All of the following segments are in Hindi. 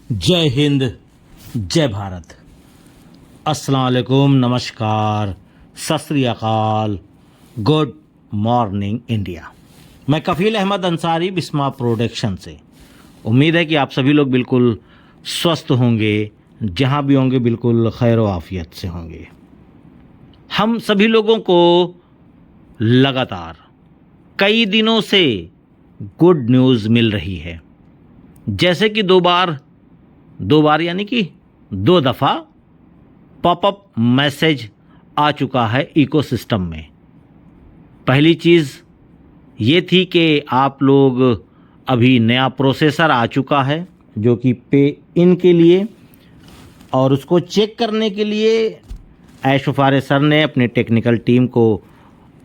जय हिंद, जय भारत, अस्सलाम वालेकुम, नमस्कार, सत श्री अकाल, गुड मॉर्निंग इंडिया। मैं कफ़ील अहमद अंसारी, बिस्मा प्रोडक्शन से। उम्मीद है कि आप सभी लोग बिल्कुल स्वस्थ होंगे, जहाँ भी होंगे बिल्कुल खैर व आफियत से होंगे। हम सभी लोगों को लगातार कई दिनों से गुड न्यूज़ मिल रही है, जैसे कि दो बार यानी कि 2 दफ़ा पॉपअप मैसेज आ चुका है इकोसिस्टम में। पहली चीज़ ये थी कि आप लोग अभी नया प्रोसेसर आ चुका है जो कि पे इन के लिए, और उसको चेक करने के लिए ऐशुफारे सर ने अपने टेक्निकल टीम को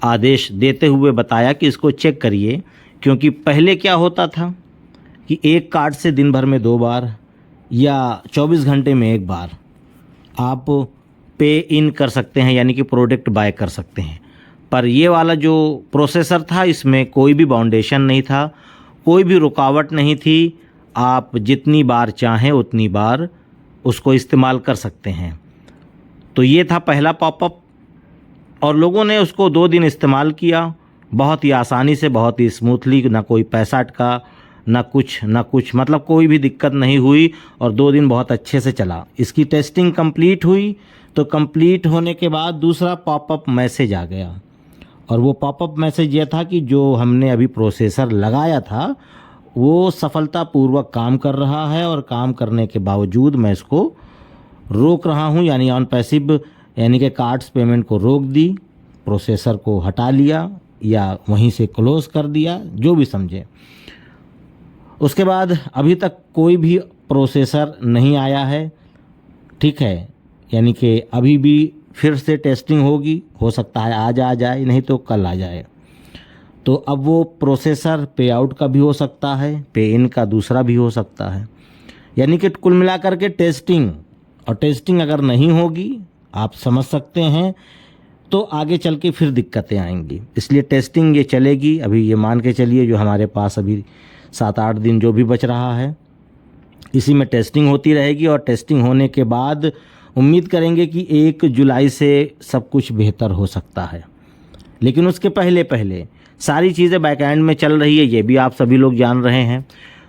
आदेश देते हुए बताया कि इसको चेक करिए। क्योंकि पहले क्या होता था कि एक कार्ड से दिन भर में 2 बार या 24 घंटे में 1 बार आप पे इन कर सकते हैं, यानी कि प्रोडक्ट बाय कर सकते हैं। पर ये वाला जो प्रोसेसर था इसमें कोई भी बाउंडेशन नहीं था, कोई भी रुकावट नहीं थी। आप जितनी बार चाहें उतनी बार उसको इस्तेमाल कर सकते हैं। तो ये था पहला पॉपअप, और लोगों ने उसको 2 दिन इस्तेमाल किया, बहुत ही आसानी से, बहुत ही स्मूथली, ना कोई पैसा अटका, ना कुछ, मतलब कोई भी दिक्कत नहीं हुई, और 2 दिन बहुत अच्छे से चला। इसकी टेस्टिंग कंप्लीट हुई, तो कंप्लीट होने के बाद दूसरा पॉपअप मैसेज आ गया, और वो पॉपअप मैसेज ये था कि जो हमने अभी प्रोसेसर लगाया था वो सफलतापूर्वक काम कर रहा है, और काम करने के बावजूद मैं इसको रोक रहा हूँ, यानी ऑन पैसिव, यानी कि कार्ड्स पेमेंट को रोक दी, प्रोसेसर को हटा लिया या वहीं से क्लोज़ कर दिया, जो भी समझे। उसके बाद अभी तक कोई भी प्रोसेसर नहीं आया है, ठीक है, यानी कि अभी भी फिर से टेस्टिंग होगी, हो सकता है आज आ जाए, नहीं तो कल आ जाए। तो अब वो प्रोसेसर पे आउट का भी हो सकता है, पे इन का दूसरा भी हो सकता है, यानी कि कुल मिलाकर के टेस्टिंग अगर नहीं होगी, आप समझ सकते हैं, तो आगे चल के फिर दिक्कतें आएंगी। इसलिए टेस्टिंग ये चलेगी। अभी ये मान के चलिए जो हमारे पास अभी 7-8 दिन जो भी बच रहा है, इसी में टेस्टिंग होती रहेगी, और टेस्टिंग होने के बाद उम्मीद करेंगे कि 1 जुलाई से सब कुछ बेहतर हो सकता है। लेकिन उसके पहले सारी चीज़ें बैकएंड में चल रही है, ये भी आप सभी लोग जान रहे हैं।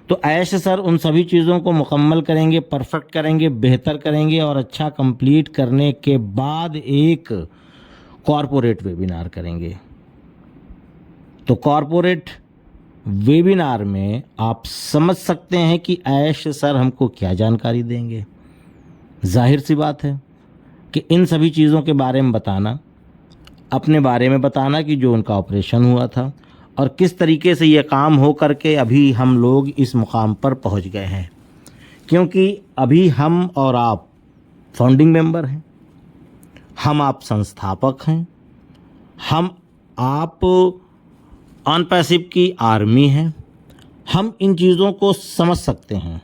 तो ऐश सर उन सभी चीज़ों को मुकम्मल करेंगे, परफेक्ट करेंगे, बेहतर करेंगे, और अच्छा कंप्लीट करने के बाद एक कॉरपोरेट वेबिनार करेंगे। तो कॉरपोरेट वेबिनार में आप समझ सकते हैं कि ऐश सर हमको क्या जानकारी देंगे। जाहिर सी बात है कि इन सभी चीज़ों के बारे में बताना, अपने बारे में बताना कि जो उनका ऑपरेशन हुआ था और किस तरीके से ये काम हो करके अभी हम लोग इस मुकाम पर पहुंच गए हैं। क्योंकि अभी हम और आप फाउंडिंग मेंबर हैं, हम आप संस्थापक हैं, हम आप ऑन पैसिव की आर्मी है, हम इन चीज़ों को समझ सकते हैं।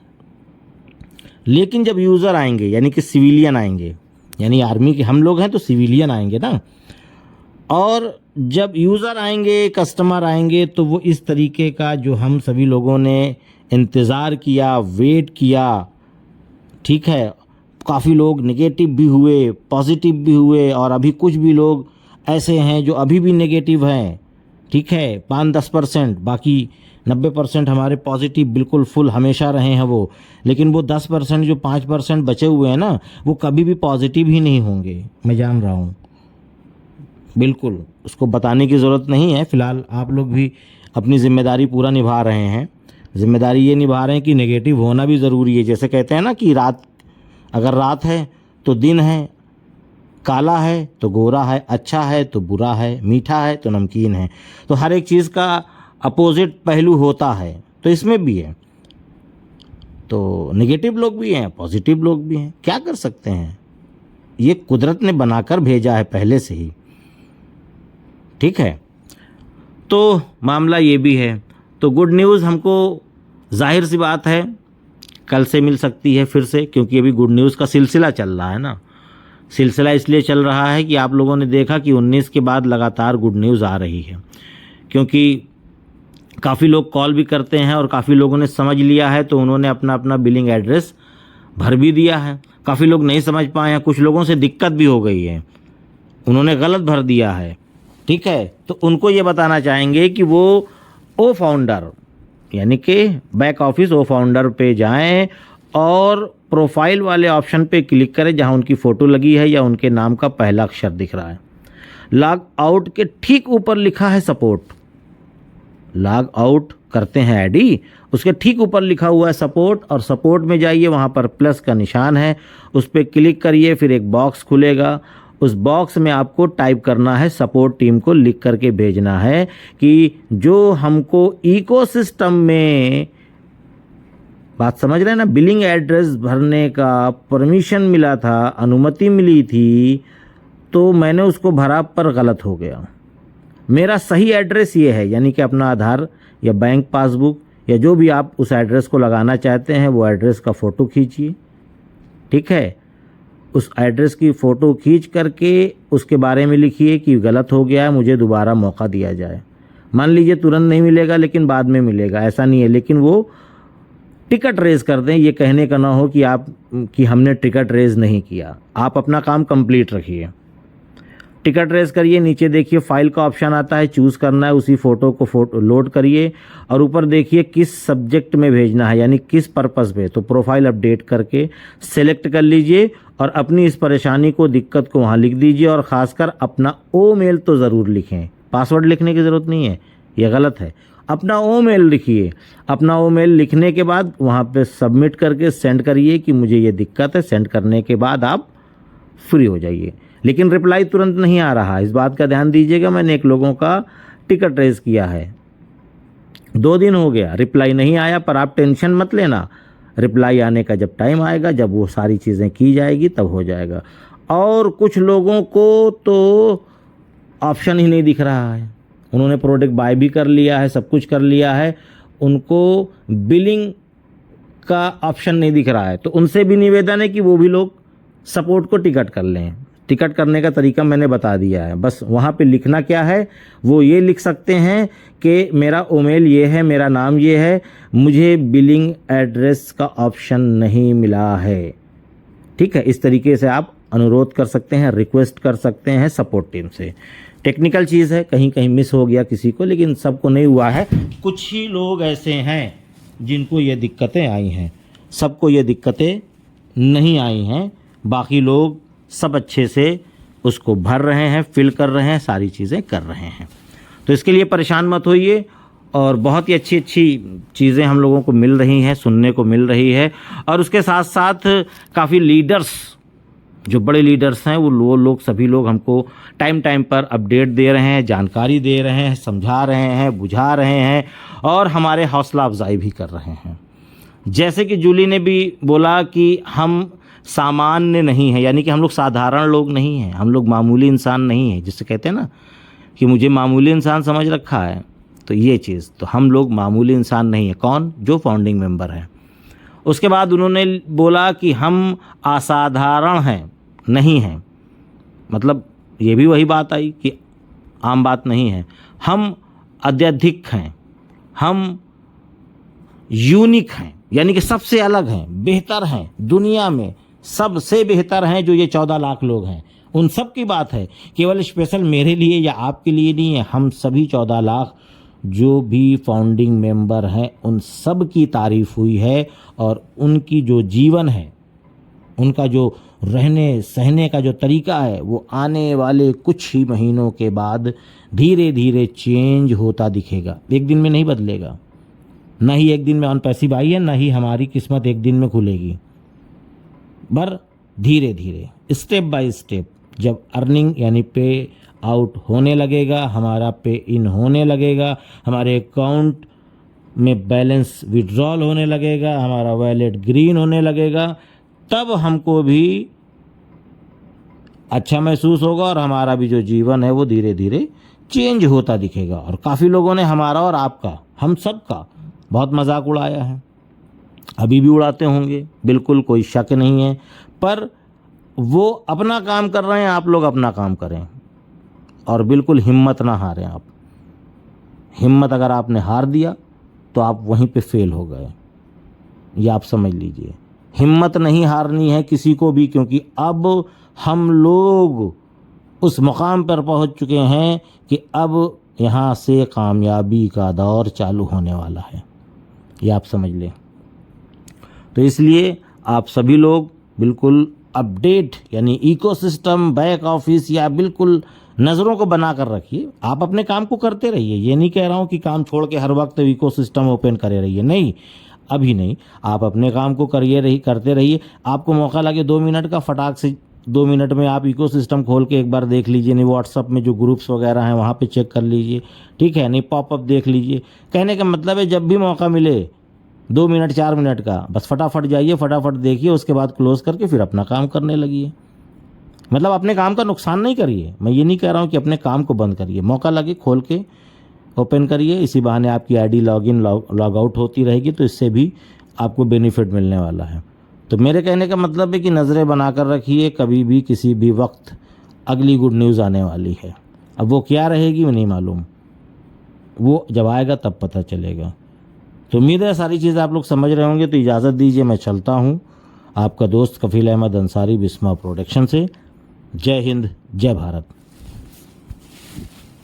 लेकिन जब यूज़र आएंगे, यानी कि सिविलियन आएंगे, यानी आर्मी के हम लोग हैं तो सिविलियन आएंगे ना, और जब यूज़र आएंगे, कस्टमर आएंगे, तो वो इस तरीके का जो हम सभी लोगों ने इंतज़ार किया, वेट किया, ठीक है, काफ़ी लोग नेगेटिव भी हुए, पॉजिटिव भी हुए, और अभी कुछ भी लोग ऐसे हैं जो अभी भी नेगेटिव हैं, ठीक है, 5-10%, बाकी 90% हमारे पॉजिटिव बिल्कुल फुल हमेशा रहे हैं वो। लेकिन वो 10% जो 5% बचे हुए हैं ना, वो कभी भी पॉजिटिव ही नहीं होंगे, मैं जान रहा हूँ, बिल्कुल उसको बताने की ज़रूरत नहीं है। फ़िलहाल आप लोग भी अपनी ज़िम्मेदारी पूरा निभा रहे हैं। ज़िम्मेदारी ये निभा रहे हैं कि नेगेटिव होना भी ज़रूरी है। जैसे कहते हैं ना कि अगर रात है तो दिन है, काला है तो गोरा है, अच्छा है तो बुरा है, मीठा है तो नमकीन है। तो हर एक चीज़ का अपोजिट पहलू होता है, तो इसमें भी है। तो नेगेटिव लोग भी हैं, पॉजिटिव लोग भी हैं, क्या कर सकते हैं, ये कुदरत ने बनाकर भेजा है पहले से ही, ठीक है। तो मामला ये भी है। तो गुड न्यूज़ हमको जाहिर सी बात है कल से मिल सकती है फिर से, क्योंकि अभी गुड न्यूज़ का सिलसिला चल रहा है ना। सिलसिला इसलिए चल रहा है कि आप लोगों ने देखा कि 19 के बाद लगातार गुड न्यूज़ आ रही है, क्योंकि काफ़ी लोग कॉल भी करते हैं और काफ़ी लोगों ने समझ लिया है, तो उन्होंने अपना अपना बिलिंग एड्रेस भर भी दिया है, काफ़ी लोग नहीं समझ पाए हैं, कुछ लोगों से दिक्कत भी हो गई है, उन्होंने गलत भर दिया है। ठीक है, तो उनको ये बताना चाहेंगे कि वो ओ फाउंडर यानी कि बैक ऑफिस ओ फाउंडर पे जाएं और प्रोफाइल वाले ऑप्शन पे क्लिक करें जहां उनकी फ़ोटो लगी है या उनके नाम का पहला अक्षर दिख रहा है। लॉग आउट के ठीक ऊपर लिखा है सपोर्ट, लॉग आउट करते हैं आईडी, उसके ठीक ऊपर लिखा हुआ है सपोर्ट, और सपोर्ट में जाइए, वहाँ पर प्लस का निशान है, उस पर क्लिक करिए, फिर एक बॉक्स खुलेगा, उस बॉक्स में आपको टाइप करना है, सपोर्ट टीम को लिख करके भेजना है कि जो हमको इकोसिस्टम में, बात समझ रहे हैं ना, बिलिंग एड्रेस भरने का परमिशन मिला था, अनुमति मिली थी, तो मैंने उसको भरा पर गलत हो गया। मेरा सही एड्रेस ये है, यानी कि अपना आधार या बैंक पासबुक या जो भी आप उस एड्रेस को लगाना चाहते हैं वो एड्रेस का फ़ोटो खींचिए। ठीक है, उस एड्रेस की फ़ोटो खींच करके उसके बारे में लिखिए कि गलत हो गया है, मुझे दोबारा मौका दिया जाए। मान लीजिए तुरंत नहीं मिलेगा लेकिन बाद में मिलेगा, ऐसा नहीं है, लेकिन वो टिकट रेज़ कर दें, ये कहने का ना हो कि हमने टिकट रेज़ नहीं किया। आप अपना काम कंप्लीट रखिए, टिकट रेज़ करिए, नीचे देखिए फाइल का ऑप्शन आता है, चूज़ करना है, उसी फ़ोटो को लोड करिए और ऊपर देखिए किस सब्जेक्ट में भेजना है, यानी किस पर्पस पे, तो प्रोफाइल अपडेट करके सेलेक्ट कर लीजिए और अपनी इस परेशानी को, दिक्कत को वहाँ लिख दीजिए, और ख़ासकर अपना ओ मेल तो ज़रूर लिखें, पासवर्ड लिखने की ज़रूरत नहीं है, ये गलत है। अपना ओ मेल लिखिए, अपना ओ मेल लिखने के बाद वहाँ पे सबमिट करके सेंड करिए कि मुझे ये दिक्कत है, सेंड करने के बाद आप फ्री हो जाइए। लेकिन रिप्लाई तुरंत नहीं आ रहा, इस बात का ध्यान दीजिएगा। मैंने एक लोगों का टिकट रेज़ किया है, 2 दिन हो गया, रिप्लाई नहीं आया, पर आप टेंशन मत लेना, रिप्लाई आने का जब टाइम आएगा, जब वो सारी चीज़ें की जाएगी तब हो जाएगा। और कुछ लोगों को तो ऑप्शन ही नहीं दिख रहा है, उन्होंने प्रोडक्ट बाय भी कर लिया है, सब कुछ कर लिया है, उनको बिलिंग का ऑप्शन नहीं दिख रहा है, तो उनसे भी निवेदन है कि वो भी लोग सपोर्ट को टिकट कर लें। टिकट करने का तरीका मैंने बता दिया है, बस वहाँ पे लिखना क्या है, वो ये लिख सकते हैं कि मेरा ईमेल ये है, मेरा नाम ये है, मुझे बिलिंग एड्रेस का ऑप्शन नहीं मिला है। ठीक है, इस तरीके से आप अनुरोध कर सकते हैं, रिक्वेस्ट कर सकते हैं सपोर्ट टीम से। टेक्निकल चीज़ है, कहीं कहीं मिस हो गया किसी को, लेकिन सबको नहीं हुआ है, कुछ ही लोग ऐसे हैं जिनको ये दिक्कतें आई हैं, सबको ये दिक्कतें नहीं आई हैं, बाकी लोग सब अच्छे से उसको भर रहे हैं, फिल कर रहे हैं, सारी चीज़ें कर रहे हैं। तो इसके लिए परेशान मत होइए, और बहुत ही अच्छी अच्छी चीज़ें हम लोगों को मिल रही हैं, सुनने को मिल रही है, और उसके साथ साथ काफ़ी लीडर्स, जो बड़े लीडर्स हैं, वो लोग सभी लोग हमको टाइम टाइम पर अपडेट दे रहे हैं, जानकारी दे रहे हैं, समझा रहे हैं, बुझा रहे हैं, और हमारे हौसला अफजाई भी कर रहे हैं। जैसे कि जूली ने भी बोला कि हम सामान्य नहीं है, यानी कि हम लोग साधारण लोग नहीं हैं, हम लोग मामूली इंसान नहीं हैं, जिससे कहते हैं ना कि मुझे मामूली इंसान समझ रखा है, तो ये चीज़, तो हम लोग मामूली इंसान नहीं है। कौन? जो फाउंडिंग मेंबर हैं। उसके बाद उन्होंने बोला कि हम असाधारण हैं, नहीं हैं, मतलब ये भी वही बात आई कि आम बात नहीं है, हम अत्यधिक हैं, हम यूनिक हैं, यानी कि सबसे अलग हैं, बेहतर हैं, दुनिया में सबसे बेहतर हैं जो ये 14 लाख लोग हैं, उन सब की बात है, केवल स्पेशल मेरे लिए या आपके लिए नहीं है, हम सभी 14 लाख जो भी फाउंडिंग मेंबर हैं उन सब की तारीफ हुई है, और उनकी जो जीवन है, उनका जो रहने सहने का जो तरीका है, वो आने वाले कुछ ही महीनों के बाद धीरे धीरे चेंज होता दिखेगा। एक दिन में नहीं बदलेगा, ना ही एक दिन में ऑन पैसिव आई है, ना ही हमारी किस्मत एक दिन में खुलेगी, पर धीरे धीरे स्टेप बाय स्टेप जब अर्निंग यानी पे आउट होने लगेगा, हमारा पे इन होने लगेगा, हमारे अकाउंट में बैलेंस विड्रॉल होने लगेगा, हमारा वॉलेट ग्रीन होने लगेगा, तब हमको भी अच्छा महसूस होगा, और हमारा भी जो जीवन है वो धीरे धीरे चेंज होता दिखेगा। और काफ़ी लोगों ने हमारा और आपका, हम सब का बहुत मजाक उड़ाया है, अभी भी उड़ाते होंगे, बिल्कुल कोई शक नहीं है, पर वो अपना काम कर रहे हैं, आप लोग अपना काम करें, और बिल्कुल हिम्मत ना हारें। आप हिम्मत अगर आपने हार दिया तो आप वहीं पे फेल हो गए, ये आप समझ लीजिए। हिम्मत नहीं हारनी है किसी को भी, क्योंकि अब हम लोग उस मुकाम पर पहुंच चुके हैं कि अब यहाँ से कामयाबी का दौर चालू होने वाला है, ये आप समझ लें। तो इसलिए आप सभी लोग बिल्कुल अपडेट यानी इकोसिस्टम, बैक ऑफिस या बिल्कुल नज़रों को बना कर रखिए। आप अपने काम को करते रहिए, ये नहीं कह रहा हूँ कि काम छोड़ के हर वक्त इकोसिस्टम ओपन करे रहिए, नहीं, अभी नहीं। आप अपने काम को करते रहिए। आपको मौका लगे 2 मिनट का, फटाक से 2 मिनट में आप इकोसिस्टम खोल के एक बार देख लीजिए, नहीं व्हाट्सअप में जो ग्रुप्स वगैरह हैं वहाँ पे चेक कर लीजिए, ठीक है, नहीं पॉपअप देख लीजिए। कहने का मतलब है जब भी मौका मिले 2 मिनट 4 मिनट का, बस फटाफट जाइए, फटाफट देखिए, उसके बाद क्लोज करके फिर अपना काम करने लगिए। मतलब अपने काम का नुकसान नहीं करिए, मैं ये नहीं कह रहा हूँ कि अपने काम को बंद करिए, मौका लगे खोल के ओपन करिए। इसी बहाने आपकी आईडी लॉगिन लॉग आउट होती रहेगी, तो इससे भी आपको बेनिफिट मिलने वाला है। तो मेरे कहने का मतलब है कि नज़रें बनाकर रखिए, कभी भी किसी भी वक्त अगली गुड न्यूज़ आने वाली है। अब वो क्या रहेगी वो नहीं मालूम, वो जब आएगा तब पता चलेगा। तो उम्मीद है सारी चीज़ आप लोग समझ रहे होंगे। तो इजाज़त दीजिए, मैं चलता हूँ। आपका दोस्त कफील अहमद अंसारी, बिस्मा प्रोडक्शन से। जय हिंद, जय भारत।